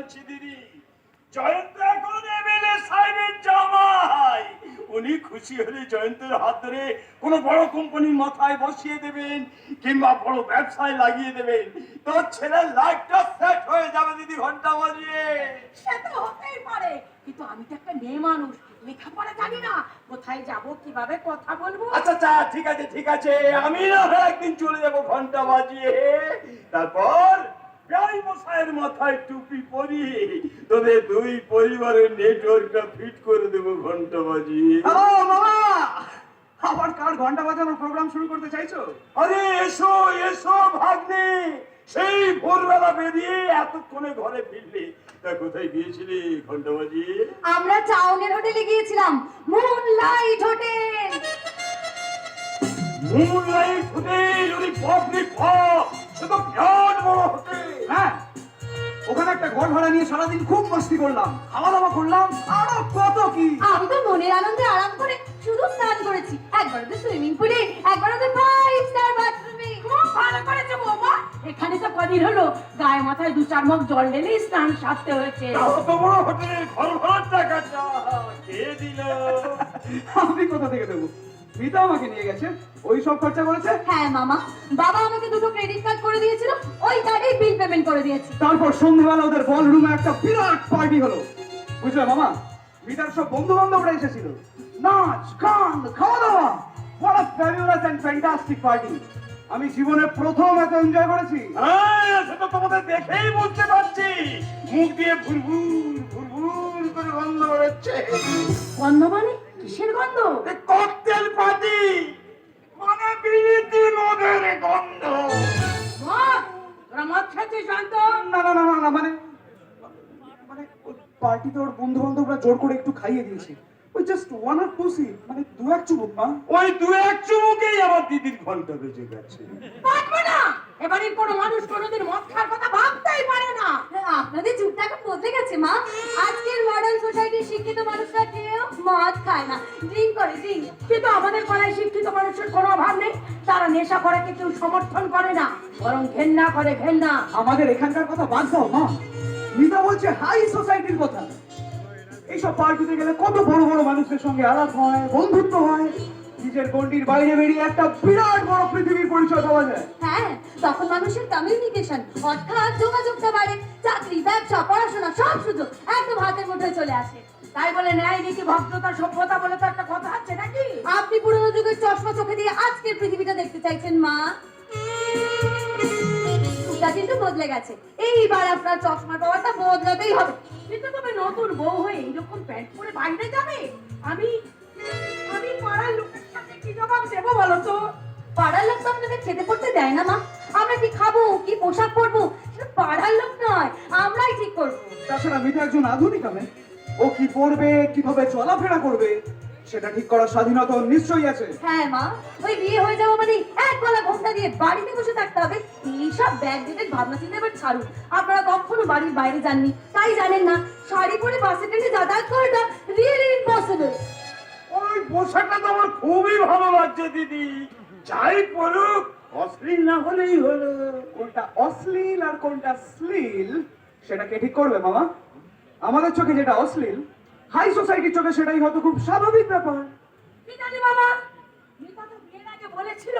বলছি দিদি, জয়ন্ত এখন এমএলএ সাহেবের জামাই। উনি খুশি হলে জয়ন্তের হাত ধরে কোনো বড় কোম্পানির মাথায় বসিয়ে দেবেন কিংবা বড় ব্যবসায় লাগিয়ে দেবেন। তোর ছেলের লাইফটা সেট হয়ে যাবে দিদি ঘন্টা বাজিয়ে। সে তো হতেই পারে, কিন্তু আমি তো একটা মেয়ে মানুষ, লেখাপড়া জানি না, কোথায় যাব কিভাবে কথা বলবো। আচ্ছা আচ্ছা, ঠিক আছে ঠিক আছে, আমি না হয় একদিন চলে যাবো ঘন্টা বাজিয়ে। তারপর বেআই মশাইয়ের মাথায় টুপি পরিয়ে তোদের দুই পরিবারের নেটওয়ার্কটা ফিট করে দেবো ঘন্টা বাজিয়ে। মামা, আবার কার ঘন্টা বাজানোর প্রোগ্রাম শুরু করতে চাইছো? আরে এসো এসো ভাগ্নে, সেই ভোরবেলা বেরিয়ে এতক্ষণে ঘরে ফিরলি। তা কোথায় গিয়েছিলি ঘন্টা বাজিয়ে? আমরা টাউনের হোটেলে গিয়েছিলাম, মুনলাইট হোটেল। মুনলাইট হোটেল, ওই বাপরে বাপ, সে তো বিরাট বড় হোটেল। হ্যাঁ, ওখানে একটা ঘর ভাড়া নিয়ে সারাদিন খুব মস্তি করলাম, খাওয়া দাওয়া করলাম, আরো কত কি। আমি তো মনের আনন্দে আরাম করে শুধু স্নান করেছি, একবার তো সুইমিং পুলে, একবার তো 5 স্টার বাথরুমে। খুব ভালো করেছে বৌমা, এখানে তো কদিন হলো গায়ে মাথায় 2-4 মগ জল ঢেলেই স্নান সারতে হয়েছে। অত বড় হোটেলের ঘর ভাড়ার টাকাটা কে দিল? আমি কোথা থেকে দেবো? মিতা আমাকে নিয়ে গেছে, ওই সব খরচা করেছে। হ্যাঁ মামা, বাবা আমাকে 2টো ক্রেডিট কার্ড করে দিয়েছিল, ওই কার্ডেই বিল পেমেন্ট করে দিয়েছি। তারপর সন্ধ্যাবেলা ওদের বল রুমে একটা বিরাট পার্টি হলো, বুঝলে মামা? মিতার সব বন্ধু বান্ধবরা এসেছিল, নাচ গান খাওয়া দাওয়া, what a fabulous and fantastic party! আমি জীবনে প্রথম এত এনজয় করেছি। হ্যাঁ, সেটা তোমাদের দেখেই বুঝতে পারছি, মুখ দিয়ে ভুরভুর ভুরভুর করে গন্ধ বেরোচ্ছে। গন্ধ মানে কিসের গন্ধ? ককটেল পার্টি, মানে বিড়িতে মদের গন্ধ। মদ? তোরা মদ খেয়েছিস শান্ত? না না না না না, মানে মানে পার্টিতে ওর বন্ধু বান্ধবরা জোর করে একটু খাইয়ে দিয়েছে, ওই জাস্ট 1 or 2 sip, মানে 2-1 চুমুক। মা, ওই 2-1 চুমুকেই আমার দিদির ঘন্টা বেজে গেছে। পারবে না, এবারের কোনো মানুষ কোনোদিন মদ খাওয়ার কথা ভাবতেই পারে না। আপনাদের যুগটা এখন বদলে গেছে মা, আজকের মডার্ন সোসাইটির শিক্ষিত মানুষরা কেউ মদ খায় না, ড্রিঙ্ক করে, ড্রিঙ্ক। কিন্তু আমাদের পাড়ায় শিক্ষিত মানুষের কোনো অভাব নেই, তারা নেশা করাকে কেউ সমর্থন করে না, বরং ঘেন্না করে, ঘেন্না। আমাদের এখানকার কথা বাদ দাও মা, মিতা বলছে হাই সোসাইটির কথা। এইসব পার্টিতে গেলে কত বড় বড় মানুষের সঙ্গে আলাপ হয়, বন্ধুত্ব হয়, নিজের গণ্ডির বাইরে বেরিয়ে একটা বিরাট বড় পৃথিবীর পরিচয় পাওয়া যায়। হ্যাঁ, তখন মানুষের কমিউনিকেশন অর্থাৎ যোগাযোগটা বাড়ে, চাকরি, ব্যবসা, পড়াশোনা সব সুযোগ একদম হাতের মুঠোয় চলে আসে। তাই বলে ন্যায় নীতি ভদ্রতা সভ্যতা বলে তো একটা কথা আছে নাকি? আপনি পুরনো যুগের চশমা চোখে দিয়ে আজকের পৃথিবীটা দেখতে চাইছেন মা। যুগটা কিন্তু বদলে গেছে, এইবার আপনার চশমার পাওয়ারটা বদলাতেই হবে। কিন্তু তুমি নতুন বউ হয়ে এইরকম প্যান্ট পরে বাইরে যাবে? আমি আমি পাড়ার লোকের সাথে কি জবাব দেবো বলো তো? পাড়ার লোক তো আপনাদের খেতে পড়তে দেয় না মা, আমরা কি খাবো, কি পোশাক পরবো সেটা পাড়ার লোক নয়, আমরাই ঠিক করবো। তাছাড়া মিতা একজন আধুনিক মেয়ে, ও কি পড়বে, কিভাবে চলাফেরা করবে সেটা ঠিক করার স্বাধীনতা ওর নিশ্চয়ই আছে। হ্যাঁ মা, ওই বিয়ে হয়ে যাওয়া মানে এক গলা ঘোমটা দিয়ে বাড়িতে বসে থাকতে হবে, এইসব ব্যাগ ডেটের ভাবনা চিন্তা এবার ছাড়ুন। আপনারা কখনো বাড়ির বাইরে যাননি, তাই জানেন না শাড়ি পরে বাসে ট্রেনে যাতায়াত করাটা রিয়েলি ইম্পসিবল। ওই পোশাকটা তো আমার খুবই ভালো লাগছে দিদি, যাই পড়ুক অশ্লীল না হলেই হলো। কোনটা অশ্লীল আর কোনটা শ্লীল সেটা কে ঠিক করবে মামা? আমাদের চোখে যেটা অশ্লীল, হাই সোসাইটির চোখে সেটাই হয়তো খুব স্বাভাবিক ব্যাপার। কি জানি বাবা, মিতা তো বিয়ের আগে বলেছিল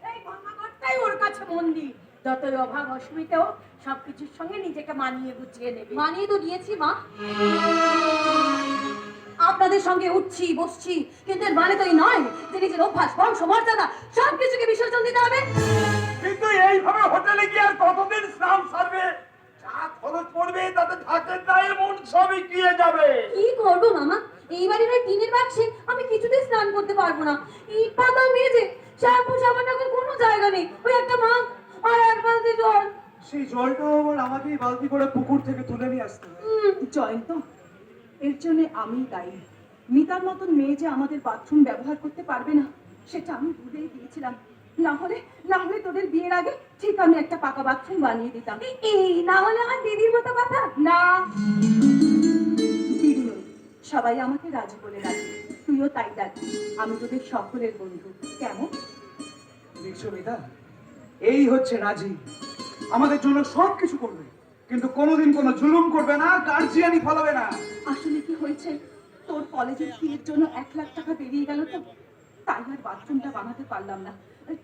এই ভাঙা ঘরটাই ওর কাছে মন্দির, যতই অভাব অসুবিধা হোক সবকিছুর সঙ্গে নিজেকে মানিয়ে গুছিয়ে নেবে। মানিয়ে তো দিয়েছি মা, আপনাদের সঙ্গে উঠছি বসছি, কিন্তু এর মানে তো এই নয় যে নিজের অভ্যাস, বংশ, মর্যাদা সবকিছুকে বিসর্জন দিতে হবে। কিন্তু এইভাবে হোটেলে গিয়ে আর কতদিন স্নান সারবে? যা খরচ পড়বে তাতে ঢাকের দায়ে মন সবই গিয়ে যাবে। কি করবো মামা, এই বাড়ির ওই টিনের বাক্সে আমি কিছুতেই স্নান করতে পারবো না। ইট পাতা মেজে শ্যাম্পু সাবান রাখার কোনো জায়গা নেই, ওই একটা মাগ আর এক বালতি জল। সেই জলটাও আবার আমাকেই বালতি করে পুকুর থেকে তুলে নিয়ে আসতে হয়। জয়ন্ত, এর জন্য আমি দায়ী। মিতার মতন মেয়ে যে আমাদের বাথরুম ব্যবহার করতে পারবে না সেটা আমি ভুলেই দিয়েছিলাম, না হলে তোদের বিয়ের আগে ঠিক আমি একটা পাকা বাথরুম বানিয়ে দিতাম। এই না হলে আমার দিদির মতো কথা না, দিদি নই, সবাই আমাকে রাজু বলে ডাকে, তুইও তাই ডাকি। আমি তোদের সকলের বন্ধু, কেমন? দেখছো মিতা, এই হচ্ছে রাজি, আমাদের জন্য সবকিছু করবে, কিন্তু কোনোদিন কোনো জুলুম করবে না, গার্জিয়ানি ফলাবে না। আসলে কি হয়েছে, তোর কলেজের ফির জন্য 1 লাখ টাকা বেরিয়ে গেল তো, তাই আর বাথরুমটা বানাতে পারলাম না।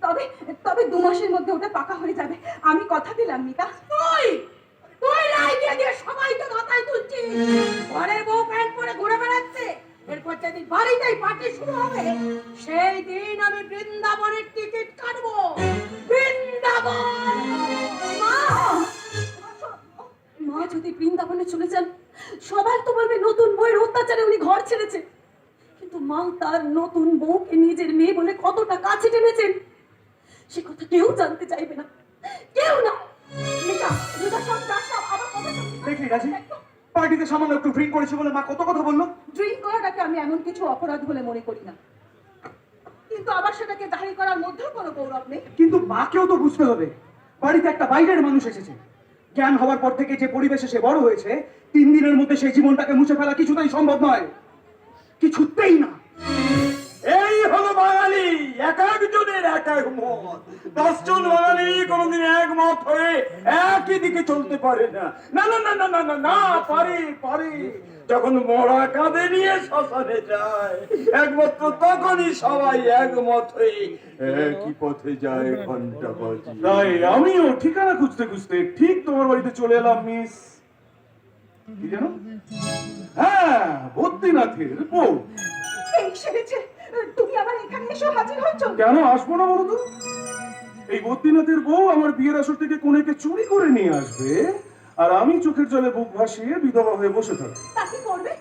তবে তবে 2 মাসের মধ্যে ওটা পাকা হয়ে যাবে, আমি কথা দিলাম মিতা। তুই তুই লাই দিয়ে দিয়ে সবাই তো মাথায় তুলছিস। ঘরের বউ প্যান্ট পরে ঘুরে বেড়াচ্ছে, এরপর যেদিন বাড়িতেই পার্টি শুরু হবে সেই দিন আমি বৃন্দাবনের টিকিট কাটবো। বৃন্দাবন। মা যদি বৃন্দাবনে চলে যান, সবাই তো বলবে নতুন বউয়ের অত্যাচারে উনি ঘর ছেড়েছেন। কিন্তু মা তার নতুন বউকে নিজের মেয়ে বলে কতটা কাছে টেনেছেন সে কথা কেউ জানতে চাইবে না, কেউ না। মিতা, মিতা সব যাস না, আমার কথা শোন। দেখলি রাজি, পার্টিতে সামান্য একটু ড্রিঙ্ক করেছে বলে মা কত কথা বললো। ড্রিঙ্ক করাটাকে আমি এমন কিছু অপরাধ বলে মনে করি না, কিন্তু আবার সেটাকে জাহির করার মধ্যেও কোনো গৌরব নেই। কিন্তু মাকেও তো বুঝতে হবে, বাড়িতে একটা বাইরের মানুষ এসেছে। জ্ঞান হওয়ার পর থেকে যে পরিবেশে সে বড় হয়েছে, 3 দিনের মধ্যে সেই জীবনটাকে মুছে ফেলা কিছুতেই সম্ভব নয়, কিছুতেই না। এই হলো বাঙালি, এক একজনের এক এক মত। 10 জন বাঙালি কোনোদিন একমত হয়ে একই দিকে চলতে পারে না। না না না না না না না, পারে পারে। যখন মরা কাঁধে নিয়ে শ্মশানে যায়, একমাত্র তখনই সবাই একমত হয়ে একই পথে যায়, ঘন্টা বাজে। তাই আমিও ঠিকানা খুঁজতে খুঁজতে ঠিক তোমার বাড়িতে চলে এলাম, মিস কি জানো? হ্যাঁ, বদ্রীনাথের বউ। এই সেরেছে, তুমি আবার এখানে এসে হাজির হয়েছো। কেন আসবো না বলো তো? এই বদ্রীনাথের বউ আমার বিয়ের আসর থেকে কনেকে চুরি করে নিয়ে আসবে, আর আমি চোখের জলে বুক ভাসিয়ে বিধবা হয়ে বসে থাকবো। তা কি করবে?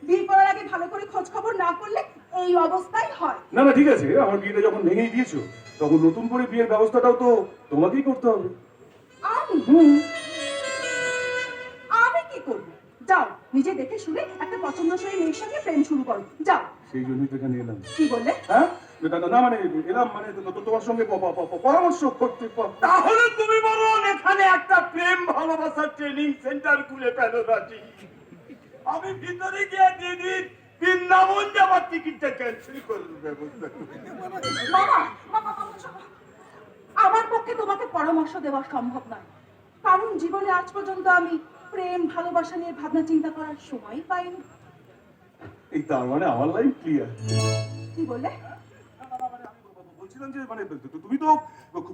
বিয়ে করার আগে ভালো করে খোঁজ খবর না করলে এই অবস্থাই হয়। না না ঠিক আছে, আমার বিয়েটা যখন ভেঙেই দিয়েছো, তখন নতুন করে বিয়ের ব্যবস্থাটাও তো তোমাকেই করতে হবে। আমি আমি কি করব? যাও, নিজে দেখে শুনে একটা পছন্দসই মেয়ের সঙ্গে প্রেম শুরু করো, যাও। সেই জন্যই তো এখানে এলাম। কি বললে? হ্যাঁ না মানে এলাম মানে তোমার সঙ্গে পরামর্শ করতে। তাহলে তুমি বরং এখানে একটা প্রেম ভালোবাসার ট্রেনিং সেন্টার খুলে ফেলো রাজি। আমি ভিতরে গিয়ে দিদির বৃন্দাবন যাওয়ার টিকিটটা ক্যান্সেল করার ব্যবস্থা করি। মামা, মামা, মামা, শোনো। আমার পক্ষে তোমাকে পরামর্শ দেওয়া সম্ভব নয়, কারণ জীবনে আজ পর্যন্ত আমি প্রেম ভালোবাসা নিয়ে ভাবনা চিন্তা করার সময় পাইনি। এই তার মানে আমার লাইফ ক্লিয়ার। কি বললে? বলছিলাম যে মানে তুমি তো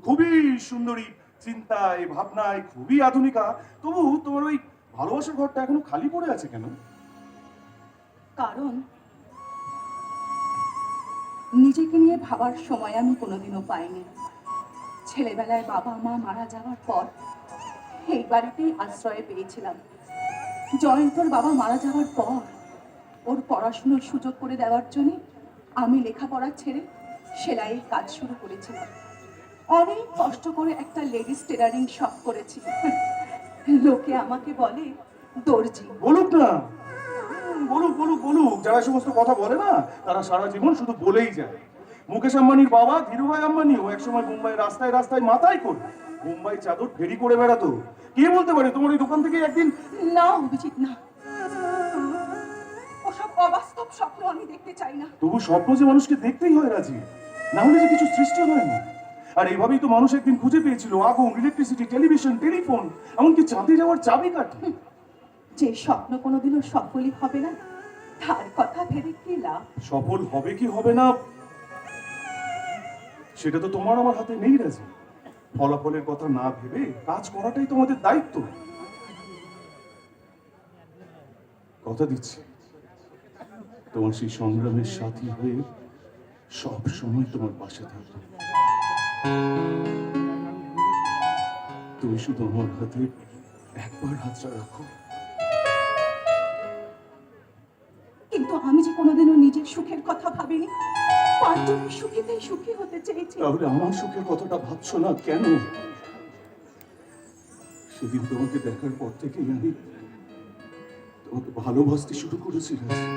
খুবই সুন্দরী, চিন্তায় ভাবনায় খুবই আধুনিকা, তবু তোমার ওই ভালোবাসার ঘরটা এখনো খালি পড়ে আছে কেন? কারণ নিজেকে নিয়ে ভাবার সময় আমি কোনোদিনও পাইনি। ছেলেবেলায় বাবা মা মারা যাওয়ার পর এই বাড়িতেই আশ্রয় পেয়েছিলাম। জয়ন্তর বাবা মারা যাওয়ার পর ওর পড়াশুনোর সুযোগ করে দেওয়ার জন্য আমি লেখাপড়া ছেড়ে সেলাইয়ের কাজ শুরু করেছিলাম। অনেক কষ্ট করে একটা লেডিস টেলারিং শপ করেছি। লোকে আমাকে বলে দর্জি। বলুক না, বলুক বলুক বলুক। যারা সমস্ত কথা বলে না, তারা সারা জীবন শুধু বলেই যায়। মুকেশ আম্বানির বাবা ধীরুভাই আম্বানিও একসময় মুম্বাই রাস্তায় রাস্তায় মাথায় করে মুম্বাই চাদর ফেরি করে বেড়াতো। কে বলতে পারে তোমার এই দোকান থেকে একদিন? না অভিজিৎ, না, ওসব অবাস্তব স্বপ্ন আমি দেখতে চাই না। তবু স্বপ্ন যে মানুষকে দেখতেই হয় রাজি, না হলে যে কিছু সৃষ্টি হয় না। আর এইভাবেই তো মানুষ একদিন খুঁজে পেয়েছিল আগুন, ইলেকট্রিসিটি, টেলিভিশন, টেলিফোন, এমনকি চাঁদে যাওয়ার চাবিকাঠি। যে স্বপ্ন কোনোদিনও সফলই হবে না, তার কথা ভেবে কি লাভ? সফল হবে কি হবে না সেটা তো তোমার আমার হাতে নেই রাজি। ফলাফলের কথা না ভেবে কাজ করাটাই তোমাদের দায়িত্ব। কথা দিচ্ছি, তোমার সেই সংগ্রামের সাথী হয়ে সব সময় তোমার পাশে থাকবে। তুমি শুধু আমার হাতে একবার হাতটা রাখো। কিন্তু আমি যে কোনোদিনও নিজের সুখের কথা ভাবিনি, পাঁচজনের সুখীতেই সুখী হতে চেয়েছি। তাহলে আমার সুখের কথাটা ভাবছো না কেন? সেদিন তোমাকে দেখার পর থেকেই আমি তোমাকে ভালোবাসতে শুরু করেছি রাজি।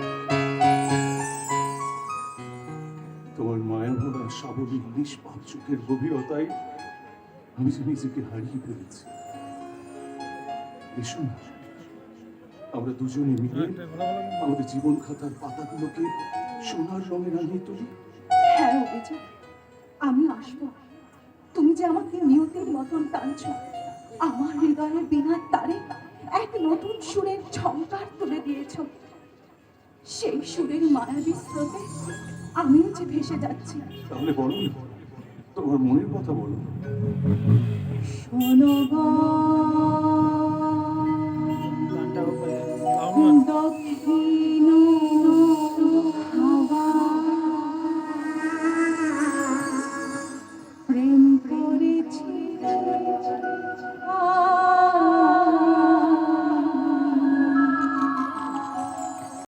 তোমার মায়া ভরা সাবলীল নিষ্পাপ চোখের গভীরতায় আমি যে নিজেকে হারিয়ে ফেলেছি। এসো না, আমরা দুজনে মিলে আমাদের জীবন খাতার পাতাগুলোকে সোনার রঙে রাঙিয়ে তুলি। হ্যাঁ অভিজিৎ, আমি আসবো। তুমি যে আমাকে নিয়তির মতন টানছ, আমার হৃদয়ে বিনা তারে এক নতুন সুরের ঝংকার তুলে দিয়েছ। সেই সুরের মায়াবী স্রোতে আমিও যে ভেসে যাচ্ছি। তাহলে বলো, তোমার মনের কথা বলো। শোনো গো, দক্ষিণ